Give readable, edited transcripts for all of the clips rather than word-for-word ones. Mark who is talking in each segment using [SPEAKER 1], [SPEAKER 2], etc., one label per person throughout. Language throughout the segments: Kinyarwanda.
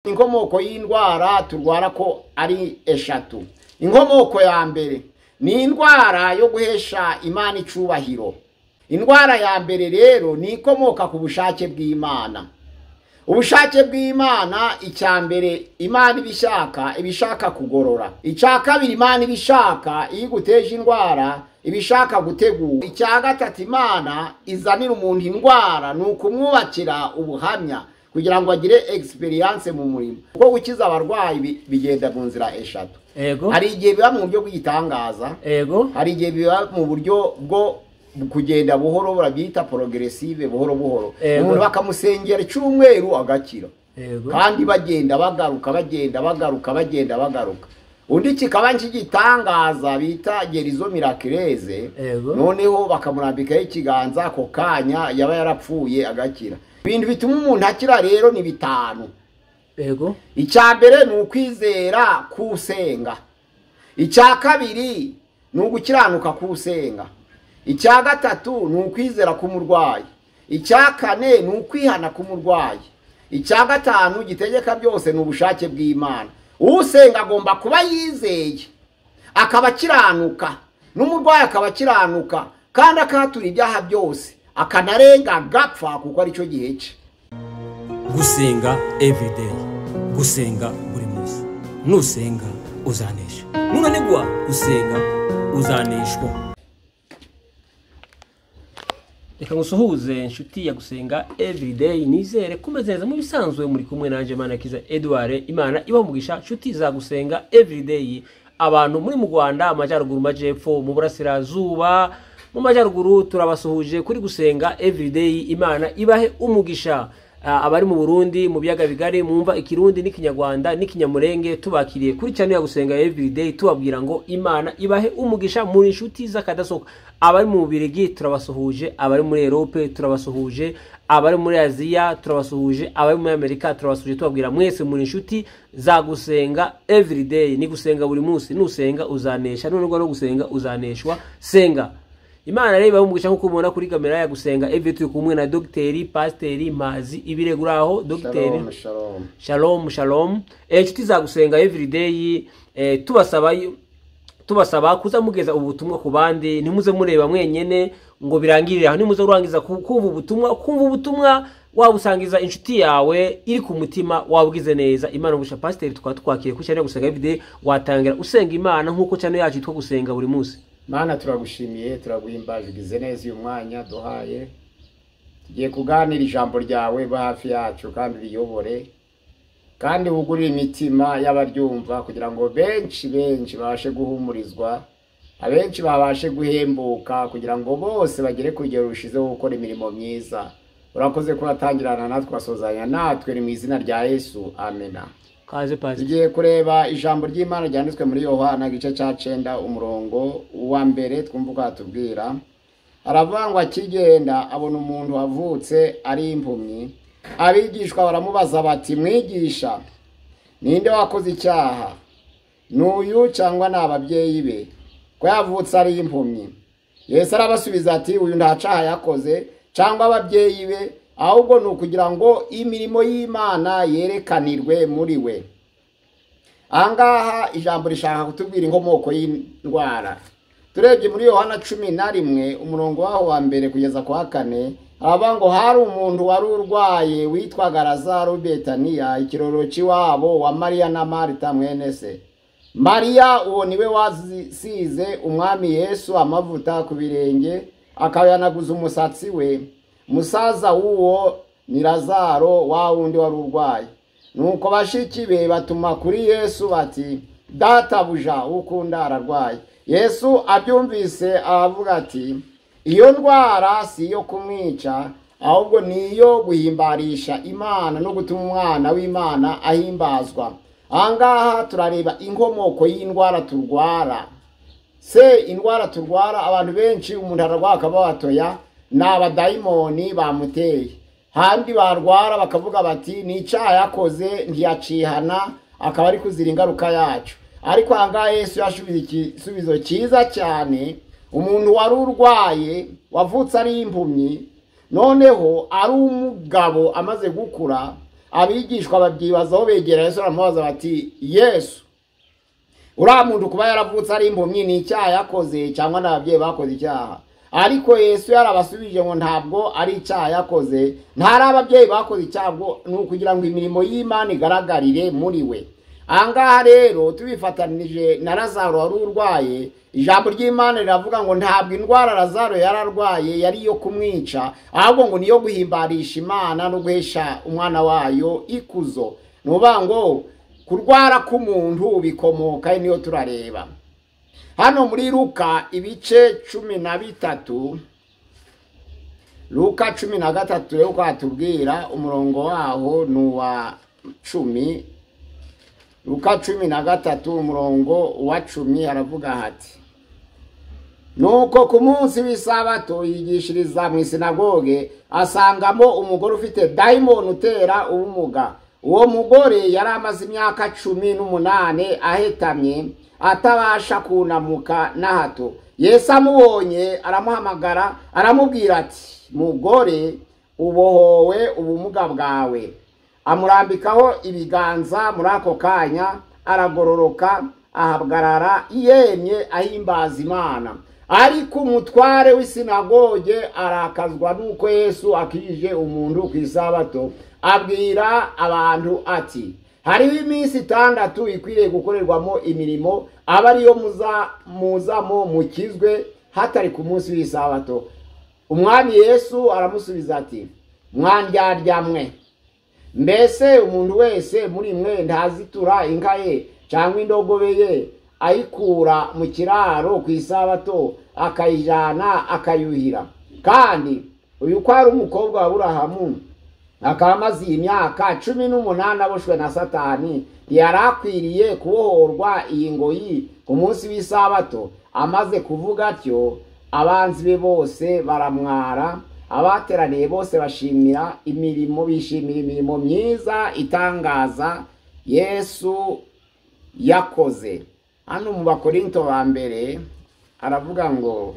[SPEAKER 1] Inkomoko y'indwara turwara ko ari eshatu. Inkomoko ya mbere ni indwara yo guhesha Imana icubahiro. Indwara ya mbere rero ni ikomoka ku bushake bw'Imana. Ubushake bw'Imana icya mbere Imana ibishaka kugorora. Icya kabiri Imana ibishaka iyo guteje indwara ibishaka gutegura. Icya gatatu Imana izanira umuntu indwara nukumwubakira ubuhamya kugira ngo agire experience mu murimo. Uko gukiza abarwayi bigenda mu nzira eshatu. Hari igihe biba mu buryo bw'igitangaza. Hari igihe biba mu buryo bwo kugenda buhoro barabyita progressive buhoro. Umuntu bakamusengera cyumweru agakira. Kandi bagenda bagaruka. Undi kikaba cy'igitangaza bita gerizo miraculeze. Noneho bakamurambikaho ikiganza ako kanya yaba yarapfuye agakira. Ibintu bituma umuntu akira rero ni bitanu. Icya mbere ni ukwizera kusenga. Icya kabiri ni ugukiranuka kusenga. Icya gatatu ni ukwizera k'umurwayi. Icya kane ni ukwihana k'umurwayi. Icya gatanu gitegeka byose ni ubushake bw'Imana. Usenga agomba kuba yizeye akaba akiranuka, n'umurwayi akaba akiranuka, kandi akatura ibyaha byose akanarenga gapfa kuko ari cyo gihe cye.
[SPEAKER 2] Gusenga everyday, gusenga buri munsi. Nusenga uzanesha, nunanigwa gusenga uzaneshwa. Reka ngusuhuze inshuti ya gusenga everyday, nizere kumezeza mu bisanzwe muri kumwe nanje Manakiza Edouard. Imana ibamugisha inshuti za gusenga everyday, abantu muri mu Rwanda, amajyaruguru, majepfo, mu burasirazuba, mu majyaruguru turabasuhuje kuri gusenga everyday. Imana ibahe umugisha. Abari mu Burundi, mu biyaga bigari, mumva ikirundi n'ikinyarwanda n'ikinyamurenge, tubakiriye kuri cyane ya gusenga everyday, tubabwira ngo Imana ibahe umugisha muri inshuti z'akadasoka. Abari mu Bubiligi turabasuhuje, abari muri Europe turabasuhuje, abari muri Aziya turabasuhuje, abari muri Amerika turabasuhuje, tubabwira mwese muri inshuti za gusenga everyday. Ni gusenga buri munsi, nusenga uzanesha, none no gusenga uzaneshwa. Senga. Imana rero ibamugisha nkuko mubona kuri kamera ya gusenga everyday, turi kumwe na Dr. Pasteur Mazi Ibireguraho. Dr. Shalom. Inshuti za gusenga everyday, tubasaba kuza mugeza ubutumwa ku bandi, ntimuze mureba mwenyene ngo birangirire aho. Nimuze urangiza kumva ubutumwa wabusangiza inshuti yawe iri ku mutima, wabugize neza. Imana ngusha Pasteur, twakire ku cyane gusenga everyday, watangira usenga Imana nkuko cyane yacu yitwa gusenga buri munsi.
[SPEAKER 1] Mana turagushimiye, turaguhimbaje, ugize neza uyu mwanya duhaye. Tugiye kuganira ijambo ryawe hafi yacu, kandi riyobore, kandi bugurire imitima y'abaryumva, kugira ngo benshi babashe guhumurizwa, abenshi babashe guhembuka, kugira ngo bose bagere kugera rushizeho gukora imirimo myiza. Urakoze kuratangirana natwe, basozanya natwe, ni mu izina rya Yesu, amena. Tugiye kureba ijambo ry'Imana ryanditswe muri Yohana igice cya 9 umurongo wa mbere. Twumvuga hatubwira, aravuga ngo akigenda abona umuntu wavutse ari impumyi. Abigishwa baramubaza bati, mwigisha, ninde wakoze icyaha, n'uyu cyangwa n'ababyeyi be, ko yavutse ari impumyi? Yesu arabasubiza ati, uyu nta cyaha yakoze cyangwa ababyeyi be, ahubwo nukugira ngo imirimo y'Imana yerekanirwe muri we. Angaha ijambo rishaka kutubwira inkomoko y'indwara. Turebye muri Yohana 11 umurongo waho wa mbere kugeza kwa 4, aravuga ngo hari umuntu wari urwaye witwaga Lazaro Betaniya, ikiroro cy'iwabo wa Mariya na Marita mwene se. Mariya uwo niwe wasize umwami Yesu amavuta ku birenge, akayanaguza umusatsi we. Musaza uwo ni Lazaro wa wundi wari urwaye. Nuko bashiki be batuma kuri Yesu bati, databuja ukunda ararwaye. Yesu abyumvise aravuga ati, iyo ndwara si iyo kumwica, ahubwo niyo guhimbarisha Imana no gutuma umwana w'Imana ahimbazwa. Angaha turareba inkomoko y'indwara turwara. Indwara turwara, abantu benshi umuntu ararwara akaba batoya, n'abadayimoni bamuteye. Handi barwara bakavuga bati ni icyaha yakoze ntiyacihana, akaba ari kuzira ingaruka yacu. Ariko angaha Yesu yashubiza igisubizo cyiza cyane. Umuntu wari urwaye wavutse ari impumyi, noneho ari umugabo amaze gukura, abigishwa babyibazaho begera Yesu baramubaza bati Yesu uriya muntu kuba yaravutse ari impumyi ni icyaha yakoze cyangwa n'ababyeyi bakoze icyaha? Ariko Yesu yarabasubije ngo ntabwo ari icyaha yakoze, ntari ababyeyi bakoze icyaha, ni ukugira ngo imirimo y'Imana igaragarire muri we. Ahangaha rero tubifatanije na Lazaro wari urwaye, ijambo ry'Imana riravuga ngo ntabwo indwara Lazaro yararwaye yari iyo kumwica, ahubwo ngo niyo guhimbarisha Imana no guhesha umwana wayo ikuzo. Nuvuga ngo kurwara k'umuntu bikomoka niyo turareba hano muri Luka ibice 13, Luka 13 rero kwatubwira umurongo waho nuwa 10. Luka 13 umurongo wa 10 haravuga hati nuko ku munsi w'isabato yigishiriza mu sinagoge asangamo umugore ufite daimoni utera ubumuga. Uwo mugore yari amaze imyaka 18 ahetamye atabasha kunamuka na hato. Yesu amubonye aramuhamagara aramubwira ati mugore ubohowe ubumuga bwawe. Amurambikaho ibiganza, muri ako kanya aragororoka ahagarara yemye ahimbaza Imana. Ariko umutware w'isinagoge arakazwa nuko Yesu akije umuntu ku isabato, abwira abantu ati hariho iminsi 6 ikwiriye gukorerwamo imirimo, aba ariyo muzamo mukizwe hatari ku munsi w'isabato. Umwami Yesu aramusubiza ati mwandyarya mwe, mbese umuntu wese muri mwe ntazitura inka ye cyangwa indogobe ye ayikura mu kiraro ku isabato akayijana akayuhira? Kandi uyu ko ari umukobwa wa Aburahamu akaba amaze imyaka 18 aboshwe na Satani, ntiyarakwiriye kubohorwa iyi ngoyi ku munsi w'isabato? Amaze kuvuga atyo abanzi be bose baramwara, abateraniye bose bishimira imirimo myiza itangaza Yesu yakoze. Hano mu Bakorinto ba mbere aravuga ngo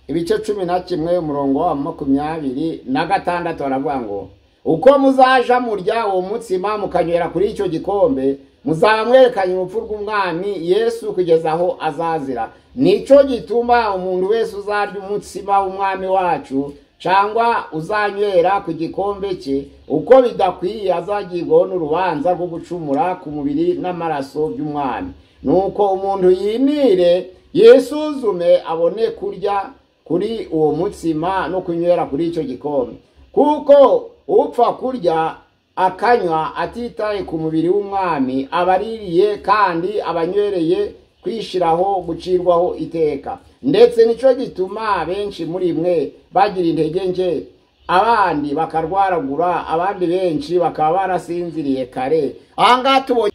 [SPEAKER 1] ibice 11 umurongo wa 26 aravuga ngo uko muzaja murya uwo mutsima mukanywera kuri icyo gikombe, muzaba mwerekanye urupfu rw'umwami Yesu kugeza aho azazira. Nico gituma umuntu wese uzarya umutsima w'umwami wacu cyangwa uzanywera ku gikombe cye uko bidakwiye azagirwaho n'urubanza rwo gucumura ku mubiri n'amaraso by'umwami. Nuko umuntu yimire yisuzume abone kurya kuri uwo mutsima no kunywera kuri icyo gikombe, kuko upfa kurya akanywa atitaye ku mubiri w'umwami abaririye kandi abanywereye kwishiraho gucirwaho iteka. Ndetse nico gituma benshi muri mwe bagira intege nke, abandi bakarwaragura, abandi benshi bakaba barasinziriye kare. Ahangaha tubonye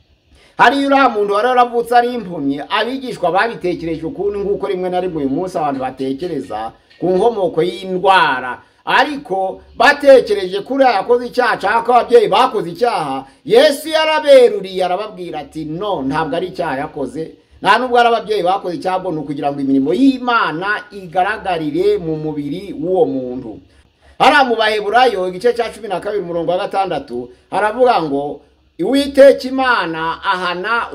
[SPEAKER 1] hari uriya muntu wari waravutse ari impumyi, abigishwa babitekereje ukundi nk'uko rimwe na rimwe uyu munsi abantu batekereza ku nkomoko y'indwara, ariko batekereje kuri yakoze icyaha cyangwa ababyeyi bakoze icyaha. Yesu yaraberuriye arababwira ati no, ntabwo ari icyaha yakoze, nta nubwo ari ababyeyi bakoze icyaha, ni ukugira ngo imirimo y'Imana igaragarire mu mubiri w'uwo muntu. Hariya mu Baheburayo igice cya 12 umurongo wa 6 haravuga ngo Uwiteka Imana ahana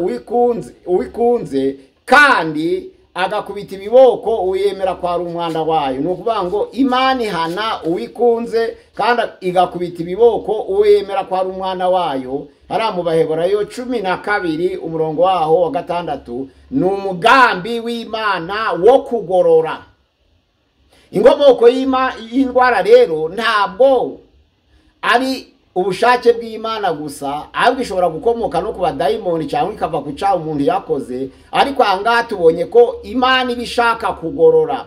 [SPEAKER 1] uwikunze kandi agakubita ibiboko uyemera kwa umwana wayo. Ni ukuvuga ngo Imana ihana uwikunze kandi igakubita ibiboko uyemera kwa umwana wayo. Hariya mu Baheburayo 12 umurongo waho wa 6 ni umugambi w'Imana wo kugorora. Inkomoko y'indwara rero ntabwo ari ubushake bw'Imana gusa, ahubwo ishobora gukomoka no ku badayimoni cyangwa ikava ku cyaha umuntu yakoze. Ariko ahangaha tubonye ko Imana ibishaka kugorora.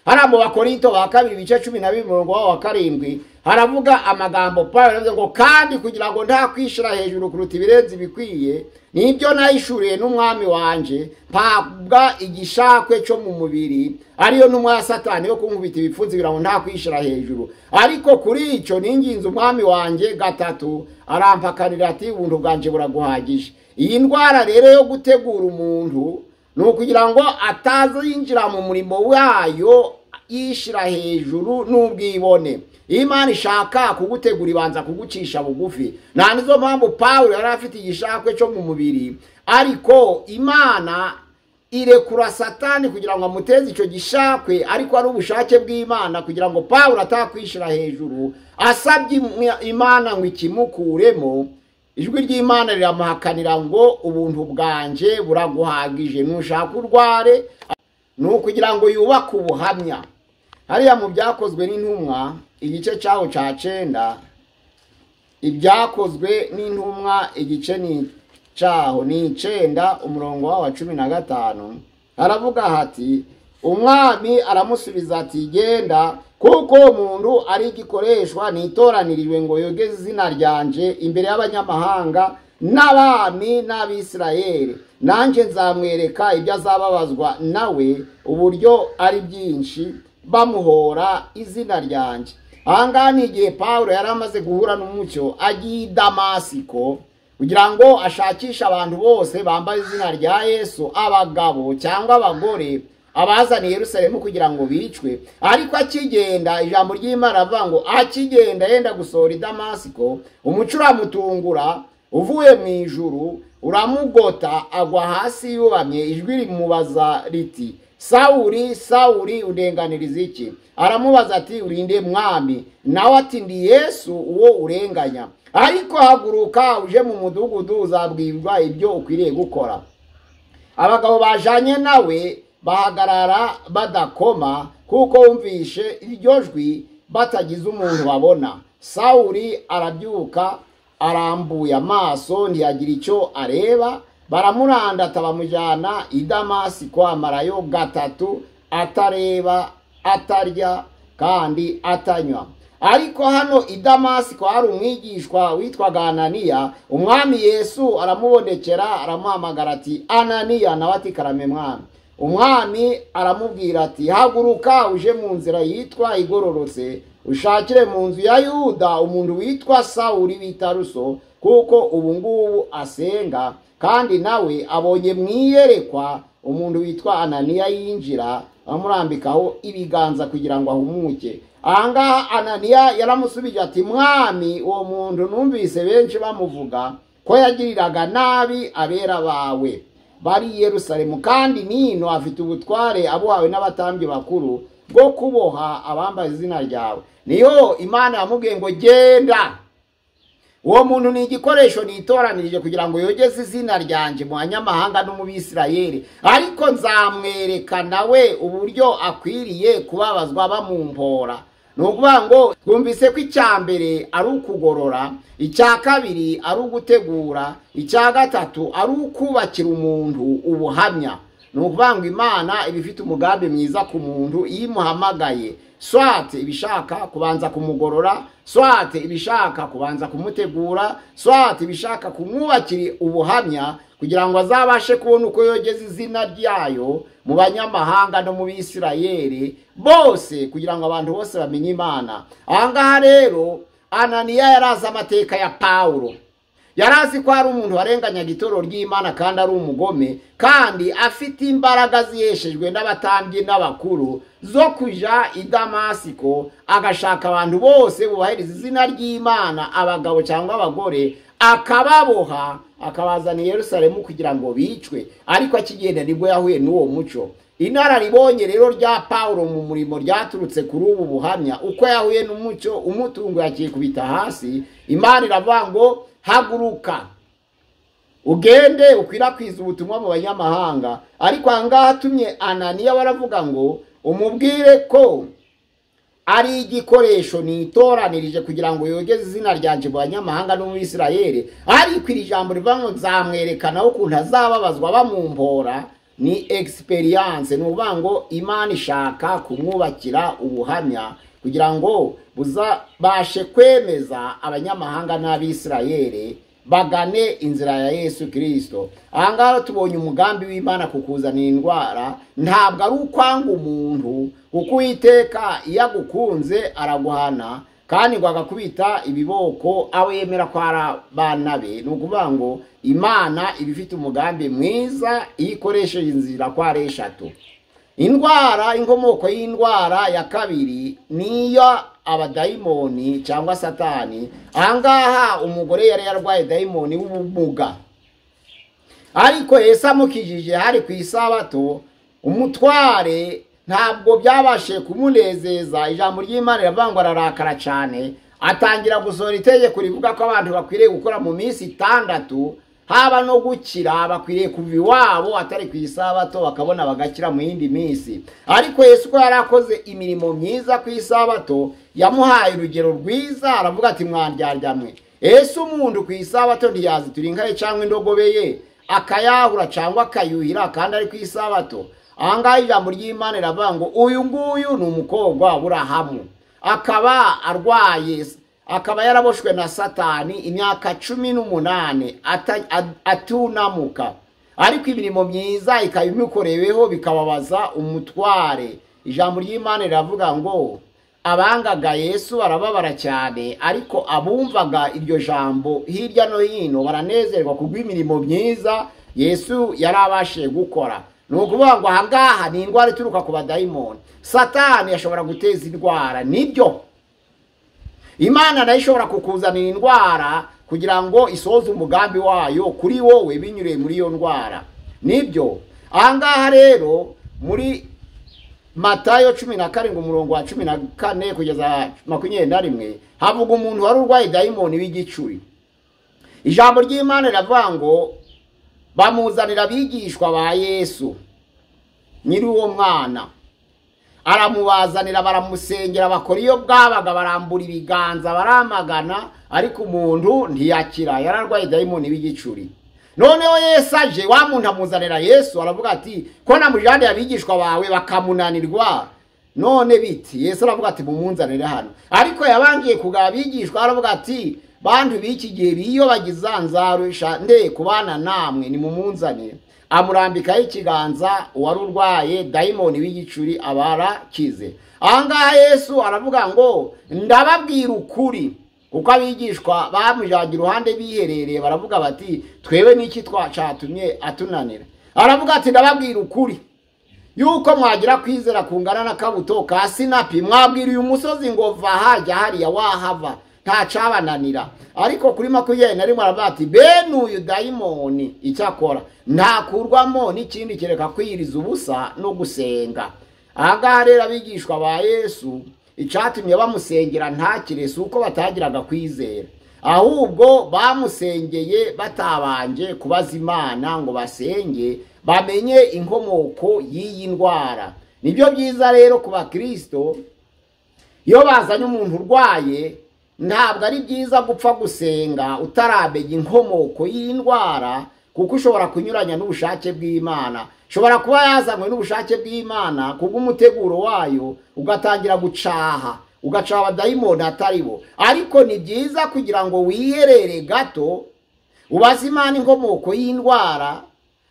[SPEAKER 1] Hariya mu Bakorinto ba 2 ibice 12 umurongo wa 7 haravuga amagambo Pawulo yavuze ngo kandi kugira ngo nta kwishira hejuru kuruta ibirenze bikwiye, nibyo nayishuriye n'umwami wanje mpabwa igishakwe cyo mu mubiri, ariyo ntumwa ya Satani yo kunkubita ibipfunsi kugira ngo nta kwishira hejuru. Ariko kuri icyo ninginze umwami wanje 3 arampakanira ati ubuntu bwanje buraguhagije. Iyi ndwara rero yo gutegura umuntu ni ukugira ngo ataza yinjira mu murimo wayo yishira hejuru n'ubwibone. Imana ishaka kugutegura ibanza kugucisha bugufi. Na nizo mpamvu Pawulo yari afite igishakwe cyo mu mubiri, ariko Imana irekura Satani kugira ngo amuteze icyo gishakwe, ariko ari ubushake bw'Imana kugira ngo Pawulo atakwishira hejuru asabye Imana ngo ikimukuremo. Ijwi ry'Imana riramuhakanira ngo ubuntu bwanje buraguhagije, nushaka urware. Ni ukugira ngo yubake ubuhamya. Hariya mu byakozwe n'intumwa igice cyaho cya 9, ibyakozwe n'intumwa igice cyaho ni 9 umurongo wa 15, haravuga hati umwami aramusubiza ati genda, kuko umuntu ari igikoreshwa nitoraniriwe ngo yogeze izina ryanje imbere y'abanyamahanga n'abami n'Abisirayeli, nanjye nzamwereka ibyo azababazwa nawe uburyo ari byinshi bamuhora izina ryanje. Ahangaha ni igihe Pawulo yari amaze guhura n'umucyo agiye i Damasiko kugira ngo ashakishe abantu bose bambaye izina rya Yesu, abagabo cyangwa abagore, abazaniye Yerusalemu kugira ngo bicwe. Ariko akigenda, ijambo ry'Imana avuga ngo akigenda yenda gusohora i Damasiko, umucyo uramutungura uvuye mu ijuru uramugota, agwa hasi yubamye. Ijwi rimubaza riti Sawuli, Sawuli, urenganiriza iki? Aramubaza ati urinde mwami? Nawe ati ndi Yesu uwo urenganya. Ariko haguruka uje mu mudugudu uzabwirwa ibyo ukwiriye gukora. Abagabo bajanye nawe bahagarara badakoma, kuko wumvishe iryo jwi batagize umuntu babona. Sawuli arabyuka, arambuye amaso ntiyagira icyo areba. Baramurandata bamujyana i Damasiko, amarayo 3 atareba, atarya kandi atanywa. Ariko hano i Damasiko hari umwigishwa witwaga Ananiya. Umwami Yesu aramubonekera, aramuhamagara ati Ananiya, nawe ati karame mwami. Umwami aramubwira ati haguruka uje mu nzira yitwa igororotse, ushakire mu nzu ya Yuda umuntu witwa Sawuli w'Itaruso, kuko ubu ngubu asenga, kandi nawe abonye mwiyerekwa umuntu witwa Ananiya yinjira amurambikaho ibiganza kugira ngo ahumuke. Ahangaha Ananiya yaramusubije ati mwami, uwo muntu numvise benshi bamuvuga ko yagiriraga nabi abera bawe bari i Yerusalemu, kandi nino afite ubutware abuhawe n'abatambyi bakuru bwo kuboha abambaye izina ryawe. Niyo Imana yamubwiye ngo genda, uwo muntu ni igikoresho nitoranirije kugira ngo yogeze izina ryanje mu banyamahanga no mu Bisirayeli, ariko nzamwereka nawe uburyo akwiriye kubabazwa bamumpora. Nukuvuga ngo twumvise ko icyambere ari ukugorora, icya kabiri ari ugutegura, icya gatatu ari ukubakira umuntu ubuhamya. Nukuvuga ngo Imana ibifite umugambi mwiza ku muntu iyo imuhamagaye, swate ibishaka kubanza kumugorora, swate ibishaka kubanza kumutegura, swate ibishaka kumwubakira ubuhamya kugira ngo azabashe kubona uko yogeza izina ryayo mu banyamahanga no mu Bisirayeli bose, kugira ngo abantu bose bamenye Imana. Ahangaha rero Ananiya yarazi amateka ya Pawulo, yarazi ko ari umuntu warenganyaga itorero ry'Imana kandi ari umugome, kandi afite imbaraga ziyeshejwe n'abatambyi n'abakuru zo kuja i Damasiko agashaka abantu bose bubahiriza izina ry'Imana, abagabo cyangwa abagore, akababoha akabazana i Yerusalemu kugira ngo bicwe. Ariko akigenda nibwo yahuye n'uwo muco. Inararibonye rero rya Pawulo mu murimo ryaturutse kuri ubu buhamya, uko yahuye n'umuco umutungo yakikubita hasi. Imana iravuga ngo haguruka ugende ukwirakwiza ubutumwa mu banyamahanga. Ariko ahangaha atumye Ananiya baravuga ngo umubwire ko ari igikoresho nitoranirije kugira ngo yogeze izina ryanje mu banyamahanga no mu Bisirayeli. Ariko iri jambo rivuga ngo nzamwerekana ukuntu azababazwa bamumpora, ni experience. Nuvuga ngo Imana ishaka kumwubakira ubuhamya kugira ngo buzabashe kwemeza abanyamahanga n'Abisirayeli bagane inzira ya Yesu Kristo. Ahangaha tubonye umugambi w'Imana kukuzanira indwara, ntabwo ari ukwanga umuntu, kuko Uwiteka iyo agukunze araguhana kandi ngo agakubita ibiboko abo yemera ko ari abana be. Ni ukuvuga ngo Imana ibifite umugambi mwiza iyo ikoresheje inzira ko ari 3. Indwara, inkomoko y'indwara ya kabiri niyo abadayimoni cyangwa satani. Ahangaha umugore yari yarwaye dayimoni w'ubumuga, ariko Yesu amukijije hari ku isabato. Umutware ntabwo byabashe kumunezeza. Ijambo ry'Imana riravuga ngo ararakara cyane, atangira gusohora itegeko rivuga ko abantu bakwiriye gukora mu minsi 6, haba no gukira bakwiriye kuva iwabo atari ku isabato, bakabona bagakira mu yindi minsi. Ariko Yesu ko yarakoze imirimo myiza ku isabato, yamuhaye urugero rwiza, aravuga ati mwandyarya Yesu umuntu ku isabato ntiyazitura inka ye cyangwa indogobe ye akayahura cyangwa akayuhira kandi ari ku isabato. Ahangaha ijambo ry'Imana riravuga ngo uyu nguyu ni umukobwa w'Aburahamu, akaba arwaye, akaba yaraboshwe na satani imyaka 18 atunamuka, ariko imirimo myiza ikabimukoreweho bikababaza umutware. Ijambo ry'Imana riravuga ngo abangaga Yesu arababara cyane, ariko abumvaga iryo jambo hirya no hino baranezerwa kubw'imirimo myiza Yesu yarabashe gukora. Nukuvuga ngo ahangaha ni indwara ituruka ku badayimoni. Satani yashobora guteza indwara, nibyo. Imana nayo ishobora kukuzanira indwara kugira ngo isoze umugambi wayo kuri wowe binyuriye muri iyo ndwara, nibyo. Ahangaha rero muri Matayo 17 umurongo wa 14 kugeza 21 havuga umuntu wari urwaye dayimoni w'igicuri. Ijambo ry'Imana riravuga ngo bamuzanira abigishwa ba Yesu, nyiri uwo mwana aramubazanira, baramusengera, bakora iyo bwabaga, barambura ibiganza, baramagana, ariko umuntu ntiyakira, yararwaye dayimoni w'igicuri. Noneho Yesu aje, wa muntu amuzanira Yesu, aravuga ati ko namujande abigishwa bawe bakamunanirwa, none biti? Yesu aravuga ati mumunzanire hano. Ariko yabangiye kugaba abigishwa, aravuga ati bantu b'iki gihe biyo bagizanzarusha nde kubana namwe, ni mumunzanire. Amurambikaho ikiganza uwari urwaye dayimoni w'igicuri abarakize. Ahangaha Yesu aravuga ngo ndababwira ukuri, kuko abigishwa bamujagira uruhande biherereye, baravuga bati twewe niki twacatumye atunanira. Aravuga ati ndababwira ukuri yuko mwagira kwizera kungana na kabuto ka sinapi, mwabwira uyu musozi ngo va hajya hariya wahava, ntacabananira. Ariko kuri 21 aravuga ati bene uyu dayimoni icyakora ntakurwamo n'ikindi kereka kwiriza ubusa no gusenga. Ahangaha rero abigishwa ba Yesu icatumye bamusengera ntakire, si uko batagiraga kwizera, ahubwo bamusengeye batabanje kubaza Imana ngo basenge bamenye inkomoko y'iyi ndwara. Nibyo byiza rero ku bakristo, iyo bazanye umuntu urwaye ntabwo ari byiza gupfa gusenga utaramenye inkomoko y'indwara, kuko ushobora kunyuranya n'ubushake bw'Imana. Shobora kuba yazanywe n'ubushake bw'Imana kubw'umuteguro wayo, ugatangira gucaha, ugacaha abadayimoni atari bo. Ariko ni byiza kugira ngo wiherere gato, ubaze Imana inkomoko y'indwara,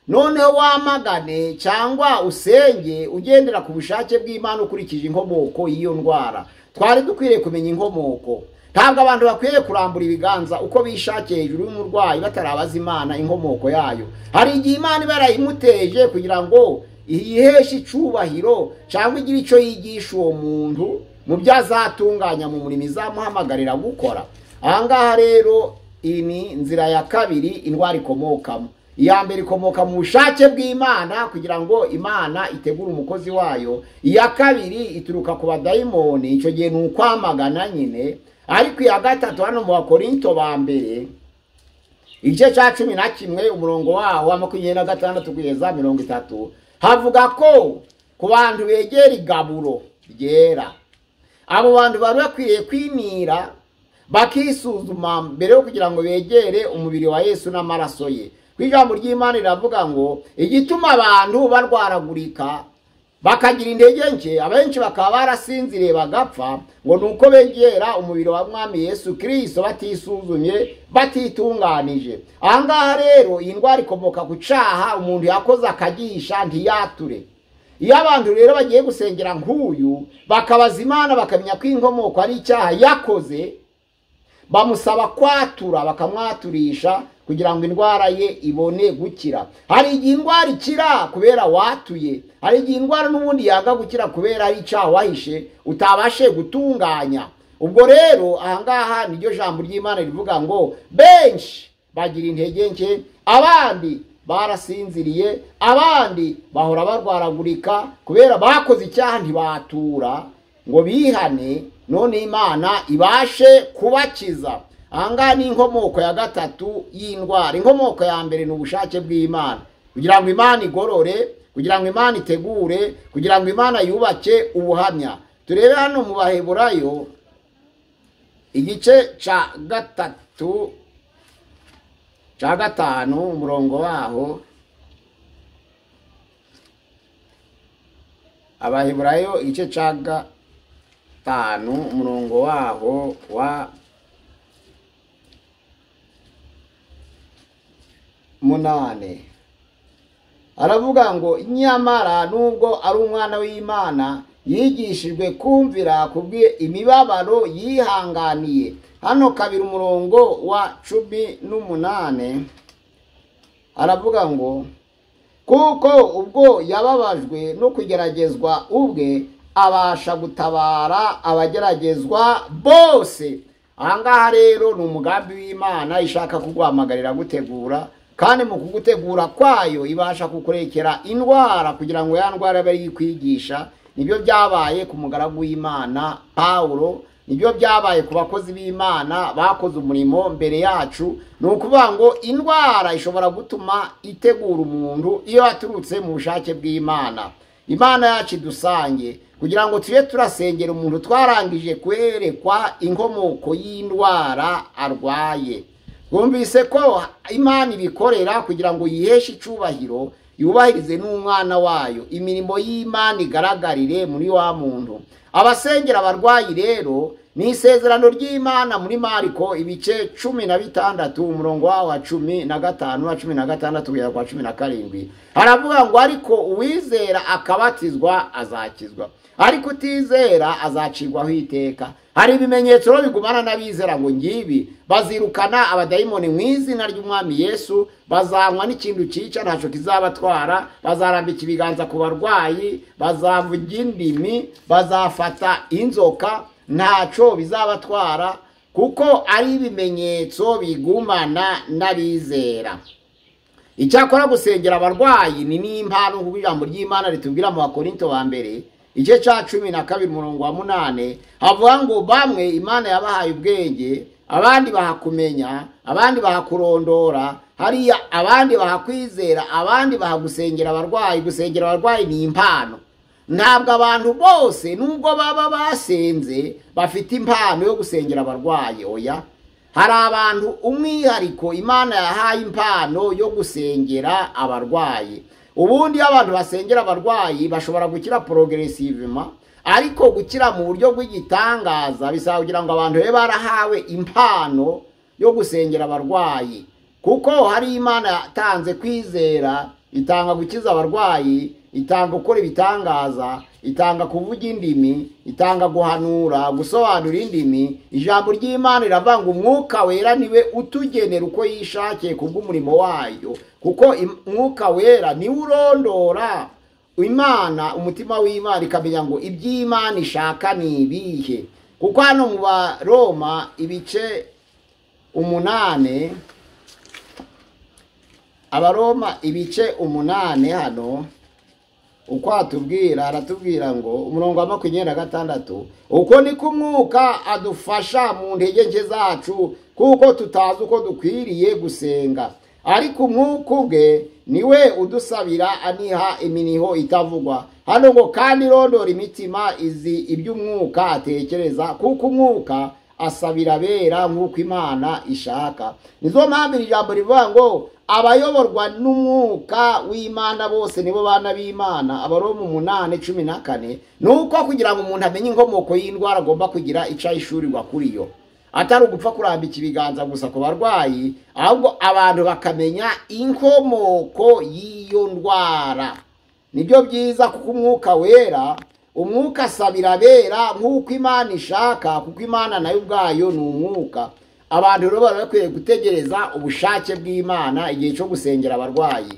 [SPEAKER 1] noneho wamagane cyangwa usenge ugendera ku bushake bw'Imana ukurikije inkomoko y'iyo ndwara. Twari dukwiriye kumenya inkomoko. Ntabwo abantu bakwiye kurambura ibiganza uko bishakiye hejuru y'umurwayi batarabaza Imana inkomoko yayo. Hari igihe Imana barayimuteje kugira ngo iheshe icubahiro cyangwa igire icyo yigisha uwo muntu mu byazatunganya mu murimo izamuhamagarira gukora. Ahangaha rero iyi ni inzira ya kabiri indwara ikomokamo. Iya mbere ikomoka mu bushake bw'Imana kugira ngo Imana itegure umukozi wayo. Iya kabiri ituruka ku badayimoni, icyo gihe ni ukwamagana nyine. Ariko iya gatatu hano mu Bakorinto ba mbere igice cya 11 umurongo waho wa 26 kugeza 30 havuga ko ku bantu begera igaburo ryera, abo bantu bari bakwiriye kwimira bakisuzuma mbere yo kugira ngo begere umubiri wa Yesu n'amaraso ye. Kwijambo ry'Imana riravuga ngo igituma abantu barwaragurika bakagira intege nke, abenshi bakaba barasinziriye bagapfa, ngo nuko begera umubiri wa Mwami Yesu Kristo batisuzumye batitunganije. Ahangaha rero iyi ndwara ikomoka ku caha umuntu yakoze akagisha ntiyature. Iyo abantu rero bagiye gusengera nk'uyu bakabaza Imana bakamenya ko inkomoko ari icyaha yakoze, bamusaba kwatura bakamwaturisha kugira ngo indwara ye ibone gukira. Hari igihe indwara ikira kubera watuye, hari igihe indwara n'ubundi yanga gukira kubera ari icyaha wahishe utabashe gutunganya. ubwo rero ahangaha niryo jambo ry'Imana rivuga ngo benshi bagira intege nke, abandi barasinziriye, abandi bahora barwaragurika kubera bakoze icyaha ntibatura ngo bihane, none Imana ibashe kubakiza. Ahangaha ni inkomoko ya gatatu y'indwara. Inkomoko ya mbere ni ubushake bw'Imana, kugira ngo Imana igorore, kugira ngo Imana itegure, kugira ngo Imana yubake ubuhamya. Turebe hano mu Baheburayo igice ca gatanu umurongo waho. Abaheburayo igice ca gatanu umurongo waho wa 8 aravuga ngo nyamara nubwo ari umwana w'Imana yigishijwe kumvira kubwiye imibabaro yihanganiye. Hano kabiri umurongo wa 18 aravuga ngo kuko ubwo yababajwe no kugeragezwa ubwe abasha gutabara abageragezwa bose. Ahangaha rero ni umugambi w'Imana ishaka kuguhamagarira gutegura, kandi mu kugutegura kwayo ibasha kukurekera indwara kugira ngo ya ndwara abe yikwigisha. Nibyo byabaye ku mugaragu w'Imana Paulo, nibyo byabaye ku bakozi b'Imana bakoze umurimo mbere yacu. Ni ukuvuga ngo indwara ishobora gutuma itegura umuntu iyo yaturutse mu bushake bw'Imana. Imana yacu idusange kugira ngo tube turasengera umuntu twarangije kwerekwa inkomoko y'indwara arwaye. Twumvise ko Imana ibikorera kugira ngo yiheshe icubahiro, yubahirize n'umwana wayo, imirimo y'Imana igaragarire muri wa muntu. Abasengera abarwayi rero ni isezerano ry'Imana muri Mariko ibice 16 umurongo wa 15 na 16 kugera kwa 17. Haravuga ngo ariko uwizera akabatizwa azakizwa, ariko utizera azacirwaho iteka. Hari ibimenyetso bigumana n'abizera ngo ngibi: bazirukana abadayimoni mu izina ry'Umwami Yesu, bazanywa n'ikintu cica ntaco kizabatwara, bazarambika ibiganza ku barwayi, bazavuga indimi, bazafata inzoka ntaco bizabatwara, kuko ari ibimenyetso bigumana n'abizera. Icyakora gusengera abarwayi ni n'impano nk'uko ijambo ry'Imana ritubwira mu Bakorinto ba mbere igice ca 12 umurongo wa 8 havuga ngo bamwe Imana yabahaye ubwenge, abandi bahakumenya, abandi bahakurondora, hariya abandi bahakwizera, abandi bahagusengera abarwayi. Gusengera abarwayi ni impano. Ntabwo abantu bose nubwo baba basenze bafite impano yo gusengera abarwayi, oya. Hari abantu umwihariko Imana yahaye impano yo gusengera abarwayi. Ubundi abantu basengera abarwayi bashobora gukira progressivement, ariko gukira mu buryo bw'igitangaza bisaba kugira ngo abantu be barahawe impano yo gusengera abarwayi. Kuko hari Imana yatanze kwizera, itanga gukiza abarwayi, itanga gukora ibitangaza, itanga kuvuga indimi, itanga guhanura, gusobanura indimi. Ijambo ry'Imana riravanga umwuka wera niwe utugenera uko yishakiye kubw'umurimo wayo, kuko umwuka wera ni urondora Imana, umutima w'Imana ikamenya ngo iby'Imana ishaka ni ibihe. Kuko hano mu Baroma ibice 8, Abaroma ibice 8 hano uko aratubwira ngo umurongo wa 26, uko niko umwuka adufasha mu ntege nke zacu, kuko tutazi uko dukwiriye gusenga, ariko umwuka ubwe niwe udusabira aniha iminiho itavugwa. Hano ngo kandi rondora imitima izi iby'umwuka atekereza, kuko umwuka asabira bera nk'uko Imana ishaka. Nizo mpamvu ijambo rivuga ngo abayoborwa n'umwuka w'Imana bose nibo bana b'Imana. Abaroma 8:14. Nuko kugira ngo umuntu amenye inkomoko y'indwara agomba kugira ica ishurirwa kuri yo, atari ugupfa kurambika ibiganza gusa ku barwayi, ahubwo abantu bakamenya inkomoko y'iyo ndwara. Nibyo byiza, kuko umwuka wera, umwuka asabira bera nk'uko Imana ishaka, kuko Imana nayo ubwayo ni umwuka. Abantu rero bakwiye gutegereza ubushake bw'Imana igihe cyo gusengera abarwayi.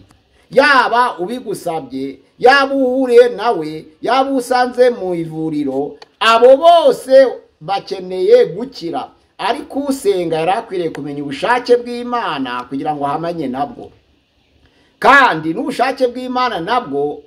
[SPEAKER 1] Yaba ubigusabye, yaba uhuriye nawe, yaba usanze mu ivuriro, abo bose bakeneye gukira, ariko usenga yari akwiriye kumenya ubushake bw'Imana kugira ngo ahamanye nabwo. Kandi n'ubushake bw'Imana nabwo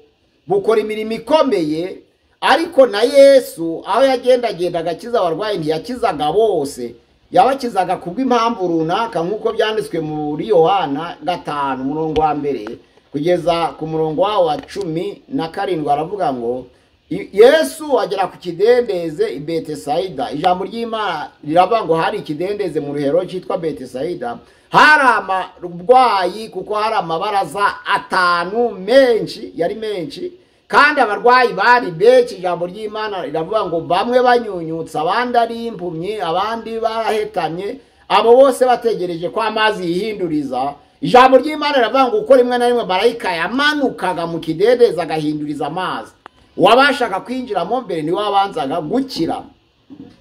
[SPEAKER 1] bukora imirimo ikomeye, ariko na Yesu aho yagendagenda agakiza abarwayi ntiyakizaga bose, yabakizaga kubw'impamvu runaka, nk'uko byanditswe muri Yohana 5 umurongo wa mbere kugeza ku murongo wa 17 aravuga ngo Yesu agera ku kidendeze i Betesayida. Ijambo ry'Imana riravuga ngo hari ikidendeze mu ruhero cyitwa Betesayida, hari abarwayi kuko hari amabaraza 5 menshi, yari menshi, kandi abarwayi bari benshi. Ijambo ry'Imana riravuga ngo bamwe banyunyutse, abandi ari impumyi, abandi barahetamye, abo bose bategereje ko amazi yihinduriza. Ijambo ry'Imana riravuga ngo uko rimwe na rimwe marayika yamanukaga mu kidendeze agahinduriza amazi, uwabashaga kwinjiramo mbere niwe wabanzaga gukira,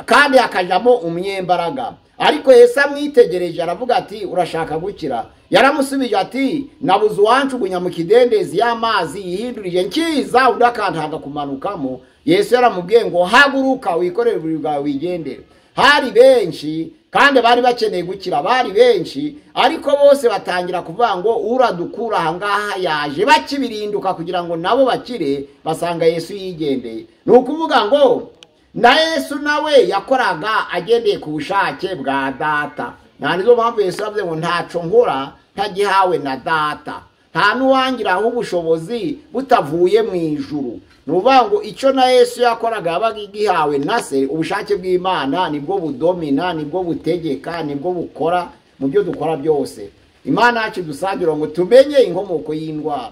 [SPEAKER 1] kandi akajamo umunyembaraga. Ariko Yesu amwitegereje aravuga ati urashaka gukira? Yaramusubije ati nabuze uwanjugunya mu kidendezi y'amazi yihindurije nkiza undi akantaga kumanukamo. Yesu yaramubwiye ngo haguruka wikorere uburiri bwawe wigendere. Hari benshi kandi bari bakeneye gukira, bari benshi, ariko bose batangira kuvuga ngo uradukura ahangaha yaje, bakibirinduka kugira ngo nabo bakire, basanga Yesu yigendeye. Ni ukuvuga ngo na Yesu nawe yakoraga agendeye ku bushake bwa Data. Nizo mpamvu Yesu yavuze ngo ntaco nkora ntagihawe na Data, nta nuwangiraho ubushobozi butavuye mu ijuru. Nuvuga ngo icyo na Yesu yakoraga yabaga gihawe na Se. Ubushake bw'Imana nibwo budomina, nibwo butegeka, nibwo bukora mu byo dukora byose. Imana yacu dusangira ngo tumenye inkomoko y'indwara.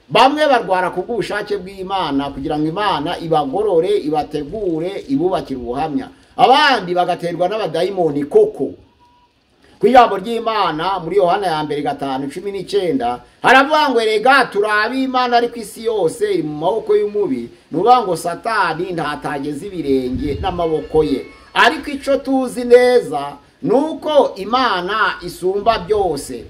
[SPEAKER 1] Bamwe barwara kubw'ubushake bw'Imana kugira ngo Imana ibagorore, ibategure, ibubakire ubuhamya. Abandi bagaterwa n'abadayimoni koko. Kwijambo ry'Imana muri Yohana ya mbere 5:19 haravuga ngo erega turabi Imana ariko isi yose iri mu maboko y'umubi. Nuvuga ngo Satani ntatageze ibirenge n'amaboko ye, ariko ico tuzi neza nuko Imana isumba byose.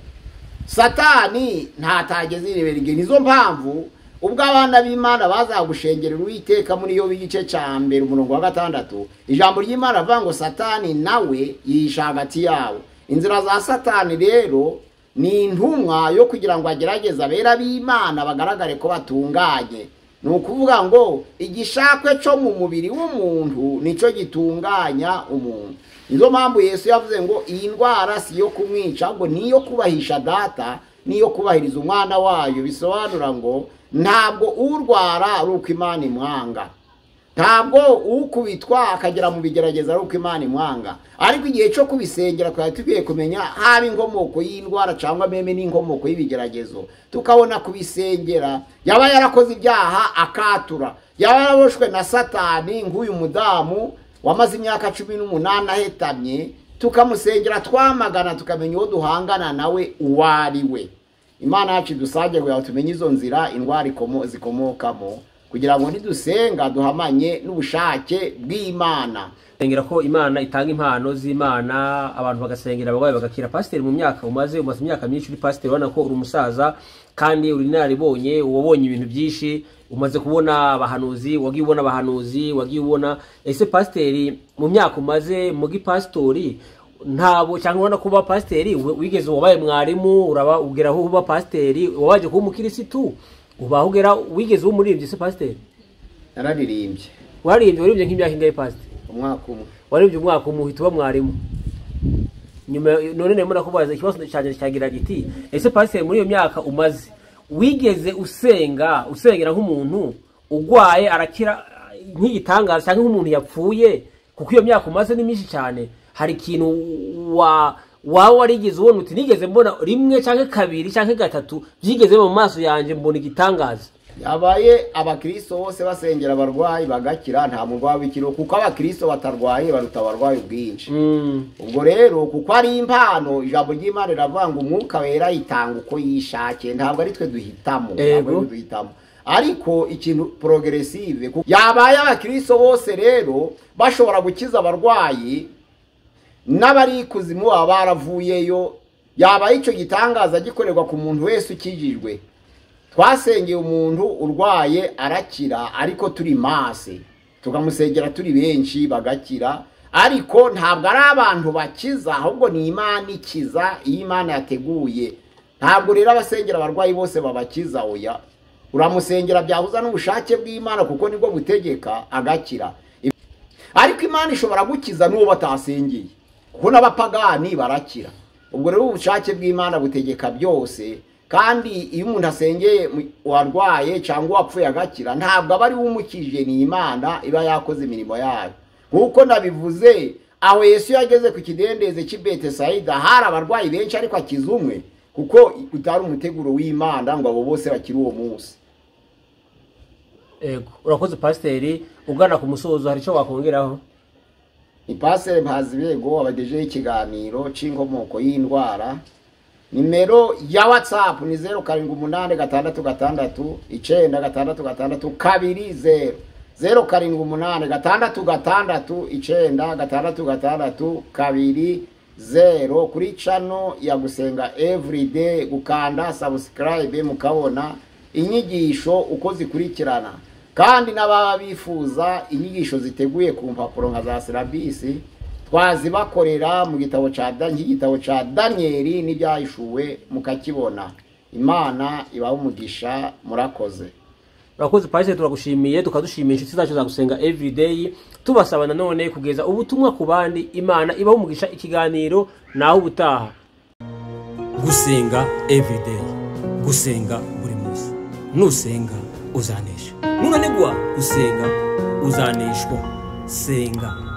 [SPEAKER 1] Satani ntatageze ibirenge. Nizo mpamvu ubwo abana b'Imana bazagushengerera Uwiteka muri Yobu igice ca mbere umurongo wa 6, ijambo ry'Imana avuga ngo Satani nawe yihisha hagati yawo. Inzira za Satani rero ni intumwa yo kugira ngo agerageze abera b'Imana bagaragare ko batunganye. Ni ukuvuga ngo igishakwe cyo mu mubiri w'umuntu nico gitunganya umuntu. Nizo mpamvu Yesu yavuze ngo iyi ndwara si yo kumwica, ngo niyo kubahisha Data, niyo kubahiriza umwana wayo. Bisobanura ngo ntabwo urwara ari uko Imana imwanga, ntabwo ukubitwa akagera mu bigerageza ari uko Imana imwanga, ariko igihe cyo kubisengera twari tugiye kumenya haba inkomoko y'indwara cyangwa meme n'inkomoko y'ibigeragezo, tukabona kubisengera. Yaba yarakoze ibyaha akatura, yaba yaraboshwe na Satani nk'uyu mudamu wamaze imyaka 18 ahetamye, tukamusengera twamagana, tukamenya uwo duhangana nawe uwari we. Imana yacu dusage ngo tumenye izo nzira indwara zikomokamo, kugira ngo nidusenga duhamanye n'ubushake bw'Imana.
[SPEAKER 2] Sengera ko Imana itanga impano z'Imana, abantu bagasengera abagwayi bagakira. Pastor, mu myaka umaze imyaka myinshi uri pastor, ubona ko uri umusaza kandi uri naribonye, wabonye ibintu byinshi, umaze kubona abahanuzi, wagiye ubona abahanuzi, wagiye ubona. Ese pastor, mu myaka umaze mu gipastori ntabo cyangwa ubona kuba pastor wigeze wabaye mwarimu, uraba ugeraho uba pastor, wabaje kuba umukirisitu, ubahugera wigeze umuririmbye? Se pastor
[SPEAKER 1] nararirimbye.
[SPEAKER 2] Waririmbye nk'imyaka ingahe pastor?
[SPEAKER 1] Umwaka umwe.
[SPEAKER 2] Waririmbye umwaka umwe uhita uba mwarimu. Nyuma none nemura kubaza ikibazo cyanje cyagira giti, ese pastor muri iyo myaka umaze wigeze usengera nk'umuntu ugwaye arakira nk'igitangaza, cyangwa nk'umuntu yapfuye? Kuko iyo myaka umaze ni myinshi cyane, hari ikintu warigeze ubona uti nigeze mbona rimwe cyangwa kabiri cyangwa gatatu byigeze mu maso yanjye mbona igitangaza?
[SPEAKER 1] Yabaye abakristo bose basengera abarwayi bagakira, nta murwayi w'ikiro, kuko abakristo batarwaye baruta abarwayi ubwinshi. Ubwo rero kuko ari impano, ijambo ry'Imana riravuga ngo umwuka wera yitanga uko yishakiye, ntabwo ari twe duhitamo, ariko ikintu progressive. Yabaye abakristo bose rero bashobora gukiza abarwayi, n'abari kuzimu baravuyeyo. Yabaye icyo gitangaza gikorerwa ku muntu wese ukijijwe. Twasengeye umuntu urwaye arakira, ariko turi mase, tukamusengera turi benshi bagakira. ariko ntabwo ari abantu bakiza, ahubwo ni Imana ikiza, iyo Imana yateguye. Ntabwo rero abasengera abarwayi bose babakiza, oya, uramusengera byahuza n'ubushake bw'Imana kuko nibwo butegeka agakira. Ariko Imana ishobora gukiza n'uwo batasengeye, kuko n'abapagani barakira. Ubwo rero ubushake bw'Imana butegeka byose, kandi iyo umuntu asengeye warwaye cyangwa wapfuye agakira, ntabwo aba ari umukije, ni Imana iba yakoze imirimo yayo. Nkuko nabivuze, aho Yesu yageze ku kidendeze cy'i Betesayida hari abarwayi benshi, ariko akiza umwe, kuko utari umuteguro w'Imana ngo abo bose bakiri uwo munsi.
[SPEAKER 2] Ego, urakoze pasiteri. Ugana ku musozo, hari icyo wakongeraho?
[SPEAKER 1] Ni Pasiteri Mpazibego abagejeho ikiganiro c'inkomoko y'indwara. Nimero ya WhatsApp ni 0786696620, 0786696620. Kuri channel ya Gusenga Everyday gukanda subscribe mukabona inyigisho uko zikurikirana. Kandi n'ababa bifuza inyigisho ziteguye ku mpapuro nka za Serabisi, twazibakorera mu gitabo ca Danieli n'ibyahishuwe mukakibona. Imana ibahe umugisha, murakoze.
[SPEAKER 2] Urakoze pasiteri, turagushimiye, tukadushimiye inshuti zacu za Gusenga Everyday, tubasaba nanone kugeza ubutumwa ku bandi. Imana ibahe umugisha. Ikiganiro naho ubutaha. Gusenga Everyday, gusenga buri munsi. Nusenga uzanesha, nunanigwa gusenga uzaneshwa. Senga.